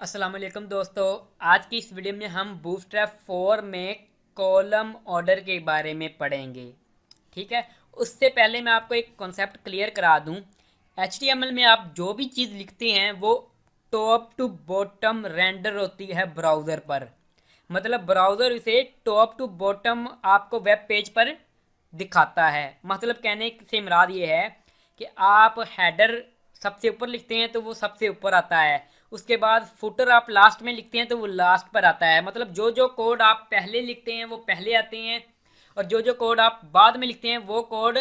अस्सलाम वालेकुम दोस्तों। आज की इस वीडियो में हम बूटस्ट्रैप 4 में कॉलम ऑर्डर के बारे में पढ़ेंगे। ठीक है, उससे पहले मैं आपको एक कॉन्सेप्ट क्लियर करा दूं। HTML में आप जो भी चीज़ लिखते हैं वो टॉप टू बॉटम रेंडर होती है ब्राउज़र पर। मतलब ब्राउज़र इसे टॉप टू बॉटम आपको वेब पेज पर दिखाता है। मतलब कहने से मुराद ये है कि आप हेडर सबसे ऊपर लिखते हैं तो वो सबसे ऊपर आता है, उसके बाद फुटर आप लास्ट में लिखते हैं तो वो लास्ट पर आता है। मतलब जो जो कोड आप पहले लिखते हैं वो पहले आते हैं, और जो जो कोड आप बाद में लिखते हैं वो कोड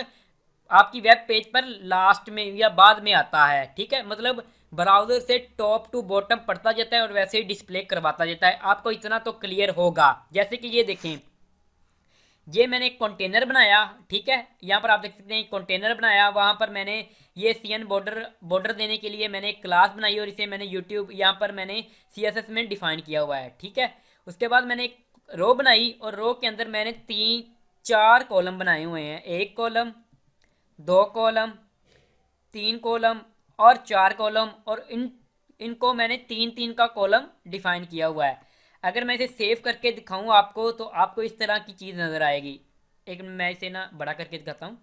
आपकी वेब पेज पर लास्ट में या बाद में आता है। ठीक है, मतलब ब्राउज़र से टॉप टू बॉटम पढ़ता जाता है और वैसे ही डिस्प्ले करवाता जाता है। आपको इतना तो क्लियर होगा। जैसे कि ये देखें, ये मैंने एक कंटेनर बनाया। ठीक है, यहाँ पर आप देख सकते हैं एक कंटेनर बनाया, वहाँ पर मैंने ये CN बॉर्डर देने के लिए मैंने एक क्लास बनाई और इसे मैंने यूट्यूब यहाँ पर मैंने CSS में डिफाइन किया हुआ है। ठीक है, उसके बाद मैंने एक रो बनाई और रो के अंदर मैंने चार कॉलम बनाए हुए हैं। एक कॉलम, दो कॉलम, तीन कॉलम और चार कॉलम, और इनको मैंने तीन तीन का कॉलम डिफाइन किया हुआ है। अगर मैं इसे सेव करके दिखाऊं आपको तो आपको इस तरह की चीज़ नज़र आएगी। एक मैं इसे ना बड़ा करके दिखाता हूँ।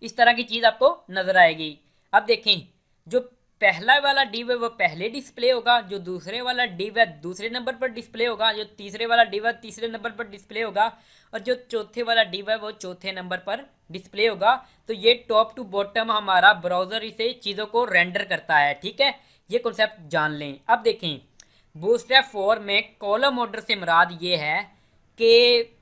इस तरह की चीज़ आपको नज़र आएगी। अब देखें, जो पहला वाला डिव है वो पहले डिस्प्ले होगा, जो दूसरे वाला डिव है दूसरे नंबर पर डिस्प्ले होगा, जो तीसरे वाला डिव है तीसरे नंबर पर डिस्प्ले होगा, और जो चौथे वाला डिव है वो चौथे नंबर पर डिस्प्ले होगा। तो ये टॉप टू बॉटम हमारा ब्राउज़र इसे चीज़ों को रेंडर करता है। ठीक है, ये कॉन्सेप्ट जान लें। अब देखें, बूटस्ट्रैप 4 में कॉलम ऑर्डर से मुराद ये है कि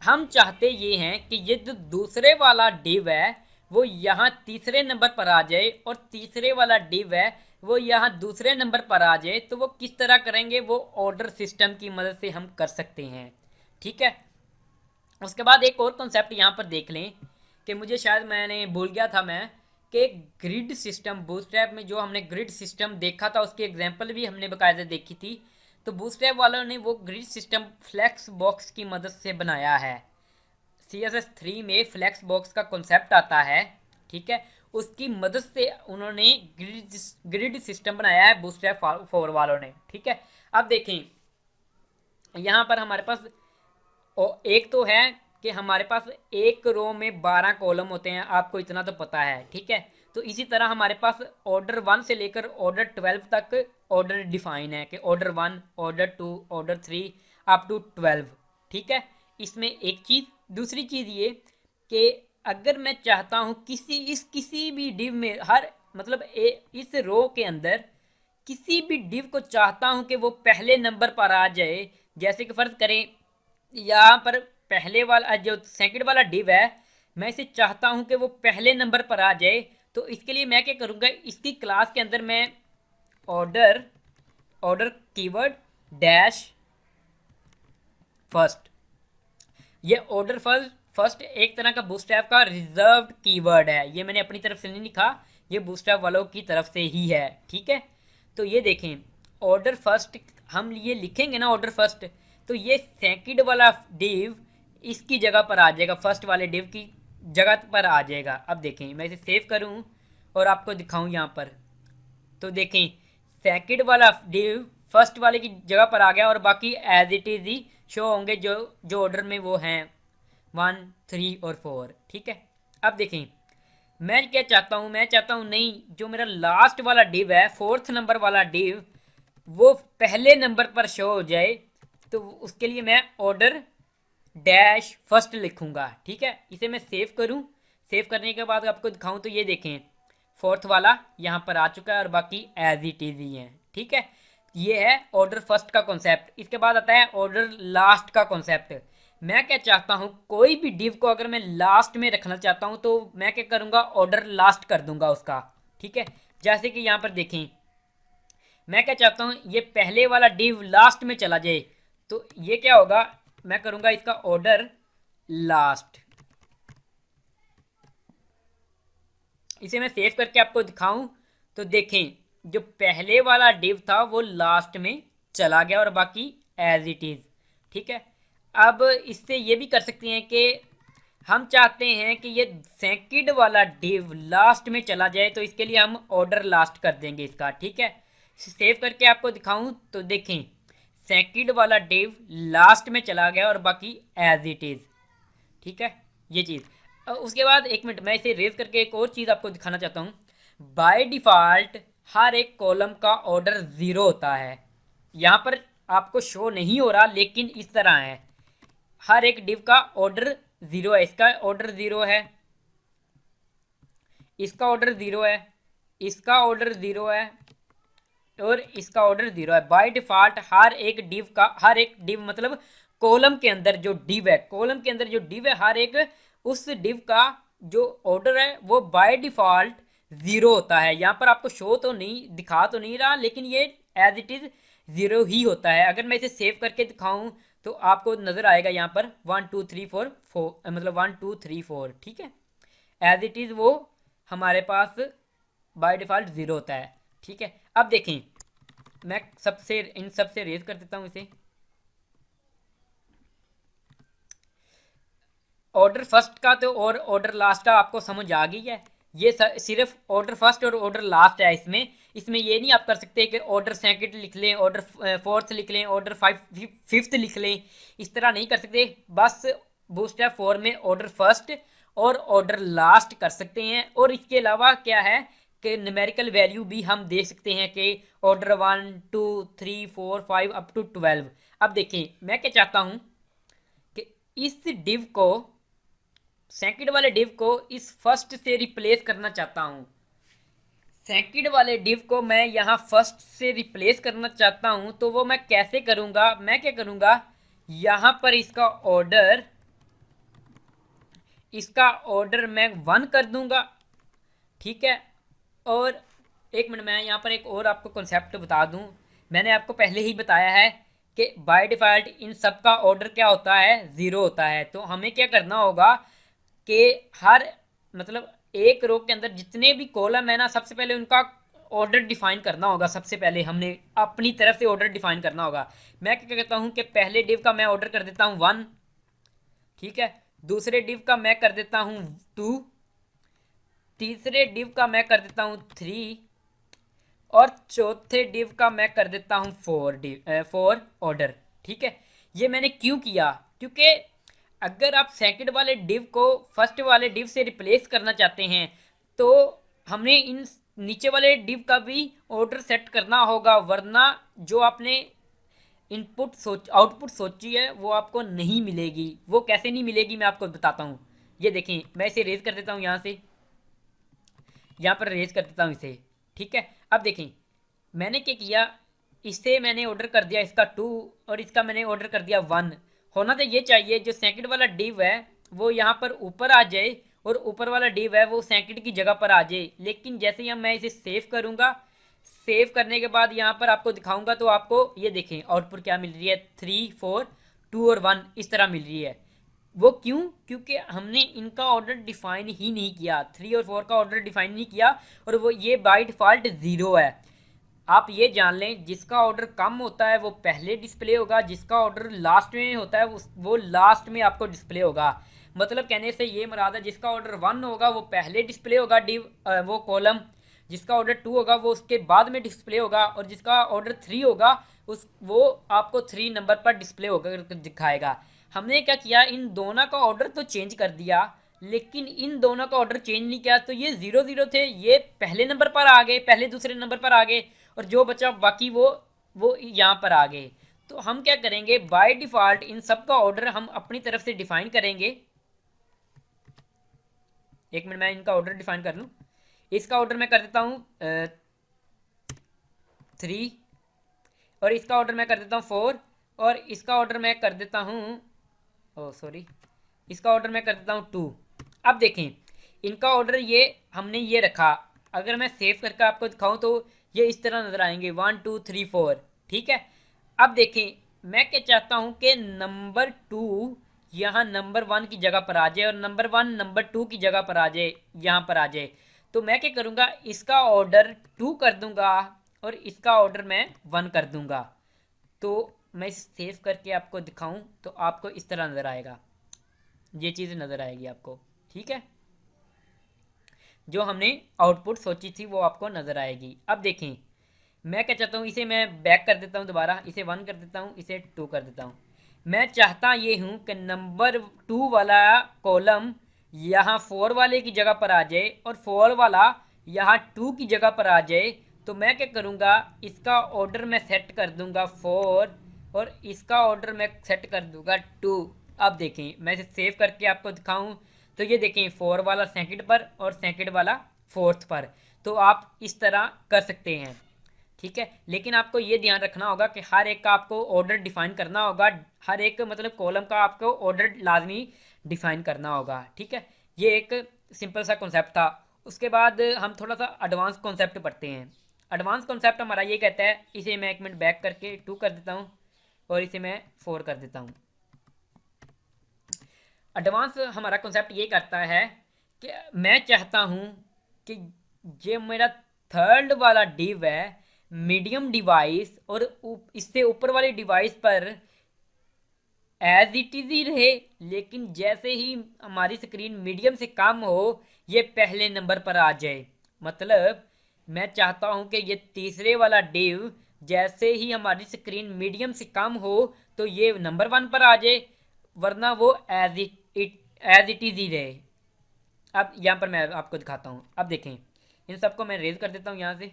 हम चाहते ये हैं कि ये जो दूसरे वाला डिव है वो यहाँ तीसरे नंबर पर आ जाए, और तीसरे वाला डिव है वो यहाँ दूसरे नंबर पर आ जाए। तो वो किस तरह करेंगे, वो ऑर्डर सिस्टम की मदद से हम कर सकते हैं। ठीक है, उसके बाद एक और कॉन्सेप्ट यहाँ पर देख लें कि मुझे शायद मैंने भूल गया था मैं, कि ग्रिड सिस्टम बूटस्ट्रैप में जो हमने ग्रिड सिस्टम देखा था उसकी एग्जांपल भी हमने बाकायदा देखी थी। तो बूटस्ट्रैप वालों ने वो ग्रिड सिस्टम फ्लैक्स बॉक्स की मदद से बनाया है। CSS3 में फ्लैक्स बॉक्स का कॉन्सेप्ट आता है। ठीक है, उसकी मदद से उन्होंने ग्रिड सिस्टम बनाया है बूटस्ट्रैप 4 वालों ने। ठीक है, अब देखें, यहाँ पर हमारे पास एक तो है कि हमारे पास एक रो में 12 कॉलम होते हैं, आपको इतना तो पता है। ठीक है, तो इसी तरह हमारे पास ऑर्डर 1 से लेकर ऑर्डर 12 तक ऑर्डर डिफाइन है कि order 1, order 2, order 3 up to 12। ठीक है, इसमें एक चीज़। दूसरी चीज़ ये कि अगर मैं चाहता हूँ किसी भी डिव में हर मतलब इस रो के अंदर किसी भी डिव को चाहता हूँ कि वो पहले नंबर पर आ जाए। जैसे कि फ़र्ज़ करें यहाँ पर पहले वाला जो सेकंड वाला डिव है, मैं इसे चाहता हूँ कि वो पहले नंबर पर आ जाए। तो इसके लिए मैं क्या करूँगा, इसकी क्लास के अंदर मैं order order keyword dash first, ये ऑर्डर फर्स्ट एक तरह का बूटस्ट्रैप का रिजर्व्ड कीवर्ड है। ये मैंने अपनी तरफ से नहीं लिखा, ये बूटस्ट्रैप वालों की तरफ से ही है। ठीक है, तो ये देखें, ऑर्डर फर्स्ट हम ये लिखेंगे ना ऑर्डर फर्स्ट, तो ये सेकंड वाला डिव इसकी जगह पर आ जाएगा, फर्स्ट वाले डिव की जगह पर आ जाएगा। अब देखें, मैं इसे सेव करूं और आपको दिखाऊं यहाँ पर, तो देखें सेकंड वाला डिव फर्स्ट वाले की जगह पर आ गया, और बाकी एज इट इज़ ही शो होंगे जो जो ऑर्डर में वो हैं 1, 3 और 4। ठीक है, अब देखें, मैं क्या चाहता हूँ, मैं चाहता हूँ नहीं, जो मेरा लास्ट वाला डिव है फोर्थ नंबर वाला डिव वो पहले नंबर पर शो हो जाए। तो उसके लिए मैं ऑर्डर डैश फर्स्ट लिखूंगा। ठीक है, इसे मैं सेव करूं, सेव करने के बाद आपको दिखाऊं तो ये देखें फोर्थ वाला यहाँ पर आ चुका है और बाकी एज इट इज ही है। ठीक है, ये है ऑर्डर फर्स्ट का कॉन्सेप्ट। इसके बाद आता है ऑर्डर लास्ट का कॉन्सेप्ट। मैं क्या चाहता हूँ, कोई भी डिव को अगर मैं लास्ट में रखना चाहता हूँ तो मैं क्या करूँगा, ऑर्डर लास्ट कर दूंगा उसका। ठीक है, जैसे कि यहाँ पर देखें, मैं क्या चाहता हूँ ये पहले वाला डिव लास्ट में चला जाए, तो ये क्या होगा, मैं करूँगा इसका ऑर्डर लास्ट। इसे मैं सेव करके आपको दिखाऊं तो देखें, जो पहले वाला डिव था वो लास्ट में चला गया और बाकी एज इट इज़। ठीक है, अब इससे ये भी कर सकते हैं कि हम चाहते हैं कि ये सेकंड वाला डिव लास्ट में चला जाए, तो इसके लिए हम ऑर्डर लास्ट कर देंगे इसका। ठीक है, सेव करके आपको दिखाऊं तो देखें सेकंड वाला डिव लास्ट में चला गया और बाकी एज इट इज़। ठीक है ये चीज़। उसके बाद एक मिनट मैं इसे रेज करके एक और चीज़ आपको दिखाना चाहता हूँ। बाय डिफ़ॉल्ट हर एक कॉलम का ऑर्डर ज़ीरो होता है। यहाँ पर आपको शो नहीं हो रहा लेकिन इस तरह है, हर एक डिव का ऑर्डर ज़ीरो है। इसका ऑर्डर ज़ीरो है, इसका ऑर्डर ज़ीरो है, इसका ऑर्डर ज़ीरो है और इसका ऑर्डर ज़ीरो है। बाय डिफ़ॉल्ट हर एक डिव का, हर एक डिव मतलब कॉलम के अंदर जो डिव है, कॉलम के अंदर जो डिव है, हर एक उस डिव का जो ऑर्डर है वो बाय डिफ़ॉल्ट ज़ीरो होता है। यहाँ पर आपको शो तो नहीं दिखा तो नहीं रहा लेकिन ये एज इट इज़ ज़ीरो ही होता है। अगर मैं इसे सेव करके दिखाऊं तो आपको नज़र आएगा यहाँ पर 1 2 3 4 4 मतलब 1 2 3 4। ठीक है एज इट इज़ वो हमारे पास बाय डिफ़ॉल्ट ज़ीरो होता है। ठीक है अब देखें मैं सबसे इन सबसे रेज कर देता हूँ इसे। ऑर्डर फर्स्ट का तो और ऑर्डर लास्ट का आपको समझ आ गई है। ये सिर्फ ऑर्डर फर्स्ट और ऑर्डर लास्ट है। इसमें इसमें ये नहीं आप कर सकते कि ऑर्डर सेकंड लिख लें, ऑर्डर फोर्थ लिख लें, ऑर्डर फिफ्थ लिख लें, इस तरह नहीं कर सकते। बस बूटस्ट्रैप 4 में ऑर्डर फर्स्ट और ऑर्डर लास्ट कर सकते हैं। और इसके अलावा क्या है कि न्यूमेरिकल वैल्यू भी हम दे सकते हैं कि ऑर्डर 1 2 3 4 5 अप टू 12। अब देखें मैं क्या चाहता हूँ कि इस डिव को, सेकंड वाले डिव को इस फर्स्ट से रिप्लेस करना चाहता हूँ। सेकंड वाले डिव को मैं यहाँ फर्स्ट से रिप्लेस करना चाहता हूँ तो वो मैं कैसे करूँगा, मैं क्या करूँगा यहाँ पर इसका ऑर्डर मैं 1 कर दूंगा। ठीक है और एक मिनट मैं यहाँ पर एक और आपको कॉन्सेप्ट बता दूँ। मैंने आपको पहले ही बताया है कि बाय डिफ़ॉल्ट इन सब का ऑर्डर क्या होता है, ज़ीरो होता है। तो हमें क्या करना होगा कि हर मतलब एक रो के अंदर जितने भी कॉलम है ना, सबसे पहले उनका ऑर्डर डिफाइन करना होगा। सबसे पहले हमने अपनी तरफ से ऑर्डर डिफाइन करना होगा। मैं क्या कहता हूँ कि पहले डिव का मैं ऑर्डर कर देता हूँ 1। ठीक है दूसरे डिव का मैं कर देता हूँ 2, तीसरे डिव का मैं कर देता हूँ 3 और चौथे डिव का मैं कर देता हूँ 4 ऑर्डर। ठीक है ये मैंने क्यों किया, क्योंकि अगर आप सेकंड वाले डिव को फर्स्ट वाले डिव से रिप्लेस करना चाहते हैं तो हमने इन नीचे वाले डिव का भी ऑर्डर सेट करना होगा, वरना जो आपने आउटपुट सोची है वो आपको नहीं मिलेगी। वो कैसे नहीं मिलेगी मैं आपको बताता हूँ। ये देखें मैं इसे रेज कर देता हूँ, यहाँ से यहाँ पर रेज कर देता हूँ इसे। ठीक है अब देखें मैंने क्या किया, इसे मैंने ऑर्डर कर दिया इसका 2 और इसका मैंने ऑर्डर कर दिया 1। होना तो ये चाहिए जो सेकंड वाला डिव है वो यहाँ पर ऊपर आ जाए और ऊपर वाला डिव है वो सेकंड की जगह पर आ जाए। लेकिन जैसे ही मैं इसे सेव करूँगा, सेव करने के बाद यहाँ पर आपको दिखाऊंगा तो आपको ये देखें आउटपुट क्या मिल रही है, 3 4 2 और 1 इस तरह मिल रही है। वो क्यों, क्योंकि हमने इनका ऑर्डर डिफाइन ही नहीं किया, 3 और 4 का ऑर्डर डिफाइन नहीं किया और वो ये बाय डिफ़ॉल्ट ज़ीरो है। आप ये जान लें जिसका ऑर्डर कम होता है वो पहले डिस्प्ले होगा, जिसका ऑर्डर लास्ट में होता है वो लास्ट में आपको डिस्प्ले होगा। मतलब कहने से ये मुराद है जिसका ऑर्डर 1 होगा वो पहले डिस्प्ले होगा वो कॉलम, जिसका ऑर्डर 2 होगा वो उसके बाद में डिस्प्ले होगा और जिसका ऑर्डर 3 होगा वो आपको 3 नंबर पर डिस्प्ले होकर दिखाएगा। हमने क्या किया इन दोनों का ऑर्डर तो चेंज कर दिया लेकिन इन दोनों का ऑर्डर चेंज नहीं किया। तो ये 0 0 थे, ये पहले नंबर पर आ गए, पहले दूसरे नंबर पर आ गए और जो बचा बाकी वो यहाँ पर आ गए। तो हम क्या करेंगे बाय डिफ़ॉल्ट इन सब का ऑर्डर हम अपनी तरफ से डिफाइन करेंगे। एक मिनट मैं इनका ऑर्डर डिफाइन कर लूँ। इसका ऑर्डर मैं कर देता हूँ 3 और इसका ऑर्डर मैं कर देता हूँ 4 और इसका ऑर्डर मैं कर देता हूँ इसका ऑर्डर मैं कर देता हूँ 2। अब देखें इनका ऑर्डर ये हमने ये रखा, अगर मैं सेव करके आपको दिखाऊं तो ये इस तरह नज़र आएंगे 1 2 3 4। ठीक है अब देखें मैं क्या चाहता हूं कि नंबर 2 यहाँ नंबर 1 की जगह पर आ जाए और नंबर 1 नंबर 2 की जगह पर आ जाए, यहाँ पर आ जाए। तो मैं क्या करूँगा इसका ऑर्डर 2 कर दूँगा और इसका ऑर्डर मैं 1 कर दूँगा। तो मैं सेव करके आपको दिखाऊं तो आपको इस तरह नज़र आएगा, ये चीज़ नज़र आएगी आपको। ठीक है जो हमने आउटपुट सोची थी वो आपको नज़र आएगी। अब देखें मैं क्या चाहता हूँ, इसे मैं बैक कर देता हूँ, दोबारा इसे 1 कर देता हूँ, इसे 2 कर देता हूँ। मैं चाहता ये हूँ कि नंबर 2 वाला कॉलम यहाँ 4 वाले की जगह पर आ जाए और 4 वाला यहाँ 2 की जगह पर आ जाए। तो मैं क्या करूँगा, इसका ऑर्डर मैं सेट कर दूँगा 4 और इसका ऑर्डर मैं सेट कर दूँगा 2। अब देखें, मैं इसे सेव करके आपको दिखाऊँ तो ये देखें 4 वाला सेकंड पर और सेकंड वाला फोर्थ पर। तो आप इस तरह कर सकते हैं, ठीक है। लेकिन आपको ये ध्यान रखना होगा कि हर एक का आपको ऑर्डर डिफाइन करना होगा, हर एक मतलब कॉलम का आपको ऑर्डर लाजमी डिफाइन करना होगा, ठीक है। ये एक सिंपल सा कॉन्सेप्ट था। उसके बाद हम थोड़ा सा एडवांस कॉन्सेप्ट पढ़ते हैं। एडवांस कॉन्सेप्ट हमारा ये कहता है, इसे मैं 1 मिनट बैक करके 2 कर देता हूँ और इसे मैं 4 कर देता हूँ। एडवांस हमारा कॉन्सेप्ट ये करता है कि मैं चाहता हूँ कि ये मेरा थर्ड वाला डिव है मीडियम डिवाइस और इससे ऊपर वाले डिवाइस पर एज इट इज ही रहे, लेकिन जैसे ही हमारी स्क्रीन मीडियम से कम हो ये पहले नंबर पर आ जाए। मतलब मैं चाहता हूँ कि ये तीसरे वाला डिव जैसे ही हमारी स्क्रीन मीडियम से कम हो तो ये नंबर 1 पर आ जाए, वरना वो एज इट इज ही रहे। अब यहाँ पर मैं आपको दिखाता हूँ। अब देखें, इन सबको मैं रेज कर देता हूँ यहाँ से।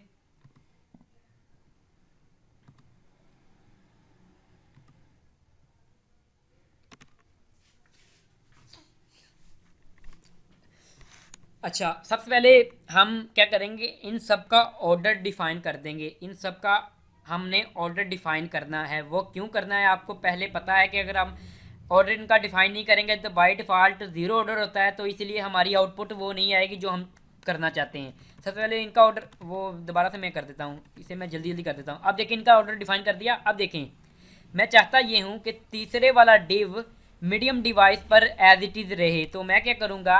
अच्छा, सबसे पहले हम क्या करेंगे, इन सब का ऑर्डर डिफाइन कर देंगे। इन सब का हमने ऑर्डर डिफाइन करना है। वो क्यों करना है आपको पहले पता है कि अगर हम ऑर्डर इनका डिफाइन नहीं करेंगे तो बाय डिफ़ॉल्ट ज़ीरो ऑर्डर होता है, तो इसलिए हमारी आउटपुट वो नहीं आएगी जो हम करना चाहते हैं। सबसे पहले इनका ऑर्डर वो दोबारा से मैं कर देता हूँ, इसे मैं जल्दी जल्दी कर देता हूँ। अब देखें, इनका ऑर्डर डिफाइन कर दिया। अब देखें, मैं चाहता ये हूँ कि तीसरे वाला डिव मीडियम डिवाइस पर एज इट इज़ रहे। तो मैं क्या करूँगा,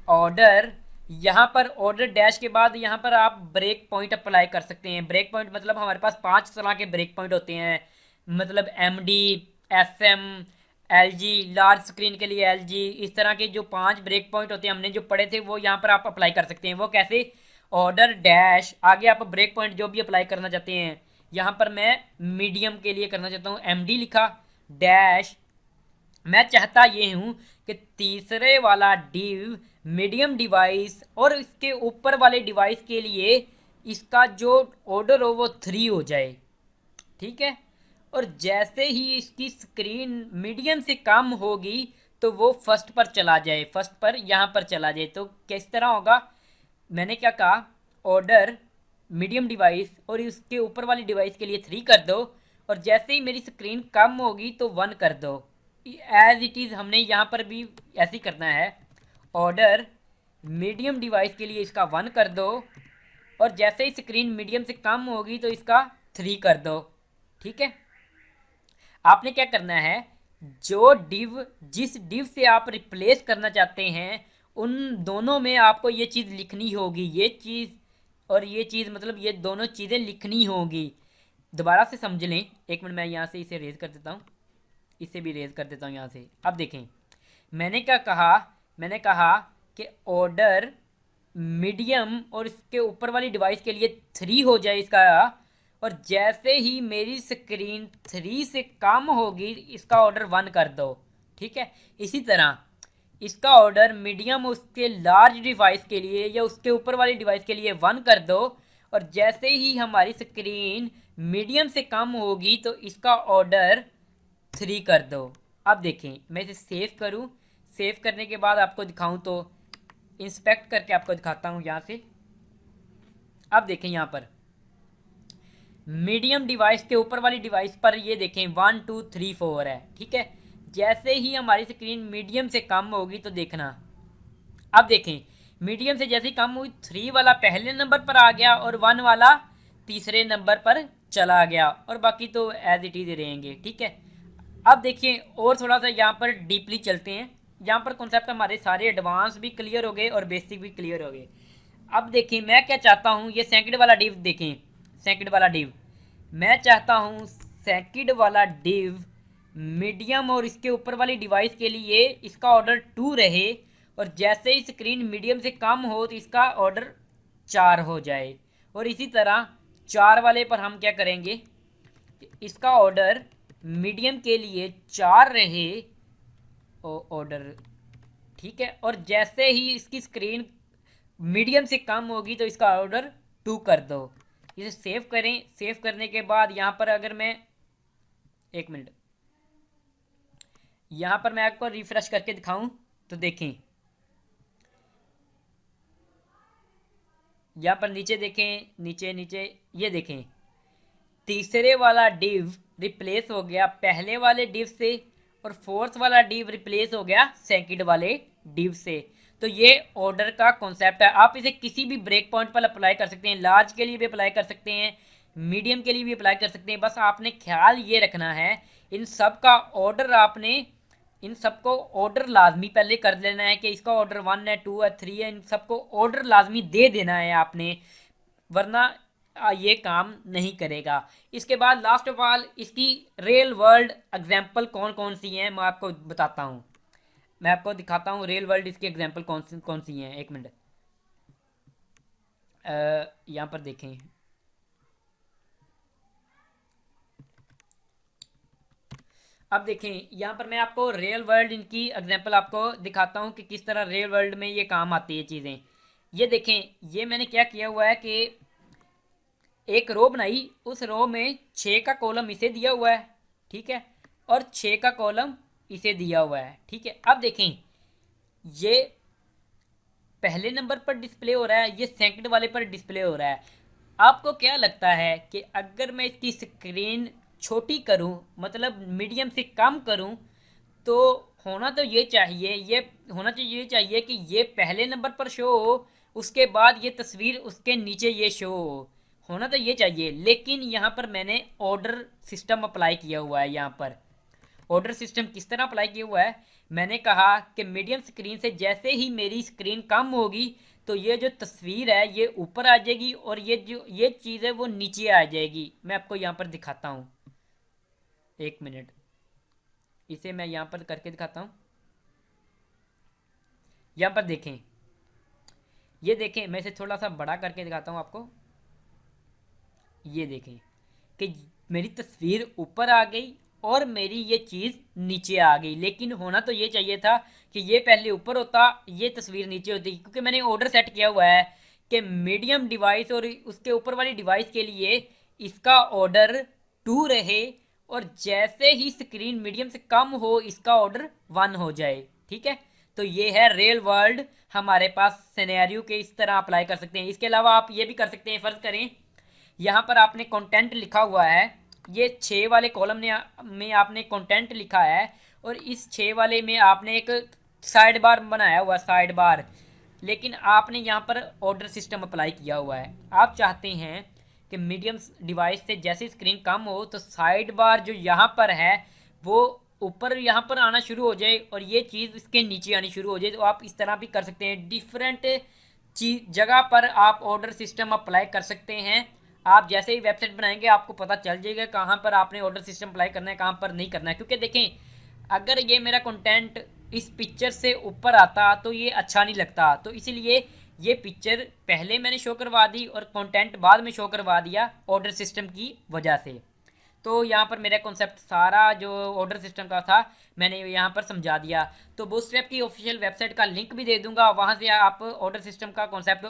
ऑर्डर, यहाँ पर ऑर्डर डैश के बाद यहाँ पर आप ब्रेक पॉइंट अप्लाई कर सकते हैं। ब्रेक पॉइंट मतलब हमारे पास 5 तरह के ब्रेक पॉइंट होते हैं, मतलब MD, FM, LG, large screen के लिए LG, इस तरह के जो 5 ब्रेक पॉइंट होते हैं हमने जो पढ़े थे वो यहाँ पर आप अप्लाई कर सकते हैं। वो कैसे, ऑर्डर डैश आगे आप ब्रेक पॉइंट जो भी अप्लाई करना चाहते हैं। यहाँ पर मैं मीडियम के लिए करना चाहता हूँ, MD लिखा, डैश मैं चाहता ये हूँ कि तीसरे वाला डिव मीडियम डिवाइस और इसके ऊपर वाले डिवाइस के लिए इसका जो ऑर्डर हो वो 3 हो जाए, ठीक है। और जैसे ही इसकी स्क्रीन मीडियम से कम होगी तो वो फर्स्ट पर चला जाए, फर्स्ट पर यहाँ पर चला जाए। तो किस तरह होगा, मैंने क्या कहा, ऑर्डर मीडियम डिवाइस और उसके ऊपर वाली डिवाइस के लिए 3 कर दो और जैसे ही मेरी स्क्रीन कम होगी तो 1 कर दो। एज इट इज़ हमने यहाँ पर भी ऐसे ही करना है। ऑर्डर मीडियम डिवाइस के लिए इसका 1 कर दो और जैसे ही स्क्रीन मीडियम से कम होगी तो इसका 3 कर दो, ठीक है। आपने क्या करना है, जो डिव जिस डिव से आप रिप्लेस करना चाहते हैं उन दोनों में आपको ये चीज़ लिखनी होगी, ये चीज़ और ये चीज़, मतलब ये दोनों चीज़ें लिखनी होगी। दोबारा से समझ लें, 1 मिनट मैं यहाँ से इसे रेज कर देता हूँ, इसे भी रेज कर देता हूँ यहाँ से। अब देखें, मैंने क्या कहा, मैंने कहा कि ऑर्डर मीडियम और इसके ऊपर वाली डिवाइस के लिए 3 हो जाए इसका, और जैसे ही मेरी स्क्रीन 3 से कम होगी इसका ऑर्डर 1 कर दो, ठीक है। इसी तरह इसका ऑर्डर मीडियम उसके लार्ज डिवाइस के लिए या उसके ऊपर वाली डिवाइस के लिए 1 कर दो और जैसे ही हमारी स्क्रीन मीडियम से कम होगी तो इसका ऑर्डर 3 कर दो। अब देखें, मैं इसे सेव करूं, सेव करने के बाद आपको दिखाऊं तो इंस्पेक्ट करके आपको दिखाता हूं यहाँ से। अब देखें, यहाँ पर मीडियम डिवाइस के ऊपर वाली डिवाइस पर ये देखें 1 2 3 4 है, ठीक है। जैसे ही हमारी स्क्रीन मीडियम से कम होगी तो देखना, अब देखें मीडियम से जैसे ही कम हुई 3 वाला पहले नंबर पर आ गया और 1 वाला तीसरे नंबर पर चला गया और बाकी तो एज इट इज रहेंगे, ठीक है। अब देखिए और थोड़ा सा यहाँ पर डीपली चलते हैं। यहाँ पर कॉन्सेप्ट हमारे सारे एडवांस भी क्लियर हो गए और बेसिक भी क्लियर हो गए। अब देखिए मैं क्या चाहता हूँ, ये सेकंड वाला डिव देखें, सेकंड वाला डिव मैं चाहता हूँ सेकंड वाला डिव मीडियम और इसके ऊपर वाली डिवाइस के लिए इसका ऑर्डर 2 रहे और जैसे ही स्क्रीन मीडियम से कम हो तो इसका ऑर्डर 4 हो जाए। और इसी तरह 4 वाले पर हम क्या करेंगे, इसका ऑर्डर मीडियम के लिए 4 रहे ऑर्डर, ठीक है। और जैसे ही इसकी स्क्रीन मीडियम से कम होगी तो इसका ऑर्डर 2 कर दो। इसे सेव करें। सेव करने के बाद यहाँ पर अगर मैं, एक मिनट, यहाँ पर मैं आपको रिफ्रेश करके दिखाऊं तो देखें, यहाँ पर नीचे देखें, नीचे नीचे ये देखें, तीसरे वाला डिव रिप्लेस हो गया पहले वाले डिव से, और फोर्थ वाला डिव रिप्लेस हो गया सेकंड वाले डिव से। तो ये ऑर्डर का कॉन्सेप्ट है। आप इसे किसी भी ब्रेक पॉइंट पर अप्लाई कर सकते हैं, लार्ज के लिए भी अप्लाई कर सकते हैं, मीडियम के लिए भी अप्लाई कर सकते हैं। बस आपने ख्याल ये रखना है, इन सब का ऑर्डर आपने, इन सबको ऑर्डर लाजमी पहले कर लेना है कि इसका ऑर्डर 1 है, 2 है, 3 है, इन सबको ऑर्डर लाजमी दे देना है आपने, वरना ये काम नहीं करेगा। इसके बाद लास्ट ऑफ ऑल इसकी रियल वर्ल्ड एग्जांपल कौन कौन सी हैं मैं आपको बताता हूँ, मैं आपको दिखाता हूँ रियल वर्ल्ड इसकी एग्जांपल कौन सी हैं। एक मिनट, यहाँ पर देखें, अब देखें यहाँ पर मैं आपको रियल वर्ल्ड इनकी एग्जांपल आपको दिखाता हूँ कि किस तरह रियल वर्ल्ड में ये काम आती है चीज़ें। ये देखें, ये मैंने क्या किया हुआ है कि एक रो बनाई, उस रो में 6 का कॉलम इसे दिया हुआ है, ठीक है, और 6 का कॉलम इसे दिया हुआ है, ठीक है। अब देखें, ये पहले नंबर पर डिस्प्ले हो रहा है, ये सेकंड वाले पर डिस्प्ले हो रहा है। आपको क्या लगता है कि अगर मैं इसकी स्क्रीन छोटी करूं, मतलब मीडियम से कम करूं, तो होना तो ये चाहिए, ये होना चाहिए कि ये पहले नंबर पर शो हो, उसके बाद ये तस्वीर उसके नीचे ये शो हो, होना तो ये चाहिए। लेकिन यहाँ पर मैंने ऑर्डर सिस्टम अप्लाई किया हुआ है। यहाँ पर ऑर्डर सिस्टम किस तरह अप्लाई किया हुआ है, मैंने कहा कि मीडियम स्क्रीन से जैसे ही मेरी स्क्रीन कम होगी तो ये जो तस्वीर है ये ऊपर आ जाएगी, और ये जो ये चीज़ है वो नीचे आ जाएगी। मैं आपको यहाँ पर दिखाता हूँ, एक मिनट, इसे मैं यहाँ पर करके दिखाता हूँ। यहाँ पर देखें, ये देखें, मैं इसे थोड़ा सा बड़ा करके दिखाता हूँ आपको। ये देखें कि मेरी तस्वीर ऊपर आ गई और मेरी ये चीज़ नीचे आ गई। लेकिन होना तो ये चाहिए था कि ये पहले ऊपर होता, ये तस्वीर नीचे होती, क्योंकि मैंने ऑर्डर सेट किया हुआ है कि मीडियम डिवाइस और उसके ऊपर वाली डिवाइस के लिए इसका ऑर्डर 2 रहे, और जैसे ही स्क्रीन मीडियम से कम हो इसका ऑर्डर 1 हो जाए, ठीक है। तो ये है रियल वर्ल्ड, हमारे पास सिनेरियो के इस तरह अप्लाई कर सकते हैं। इसके अलावा आप ये भी कर सकते हैं, फ़र्ज़ करें यहाँ पर आपने कंटेंट लिखा हुआ है, ये 6 वाले कॉलम में आपने कंटेंट लिखा है, और इस 6 वाले में आपने एक साइड बार बनाया हुआ, साइड बार, लेकिन आपने यहाँ पर ऑर्डर सिस्टम अप्लाई किया हुआ है। आप चाहते हैं कि मीडियम डिवाइस से जैसे स्क्रीन कम हो तो साइड बार जो यहाँ पर है वो ऊपर यहाँ पर आना शुरू हो जाए, और ये चीज़ इसके नीचे आनी शुरू हो जाए। तो आप इस तरह भी कर सकते हैं, डिफरेंट चीज जगह पर आप ऑर्डर सिस्टम अप्लाई कर सकते हैं। आप जैसे ही वेबसाइट बनाएंगे आपको पता चल जाएगा कहाँ पर आपने ऑर्डर सिस्टम अप्लाई करना है, कहाँ पर नहीं करना है। क्योंकि देखें, अगर ये मेरा कंटेंट इस पिक्चर से ऊपर आता तो ये अच्छा नहीं लगता, तो इसीलिए ये पिक्चर पहले मैंने शो करवा दी और कंटेंट बाद में शो करवा दिया ऑर्डर सिस्टम की वजह से। तो यहाँ पर मेरा कॉन्सेप्ट सारा जो ऑर्डर सिस्टम का था मैंने यहाँ पर समझा दिया। तो बूटस्ट्रैप की ऑफिशियल वेबसाइट का लिंक भी दे दूंगा, वहाँ से आप ऑर्डर सिस्टम का कॉन्सेप्ट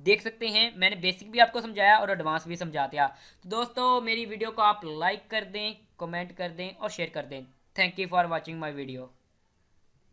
देख सकते हैं। मैंने बेसिक भी आपको समझाया और एडवांस भी समझा दिया। तो दोस्तों मेरी वीडियो को आप लाइक कर दें, कमेंट कर दें और शेयर कर दें। Thank you for watching my video.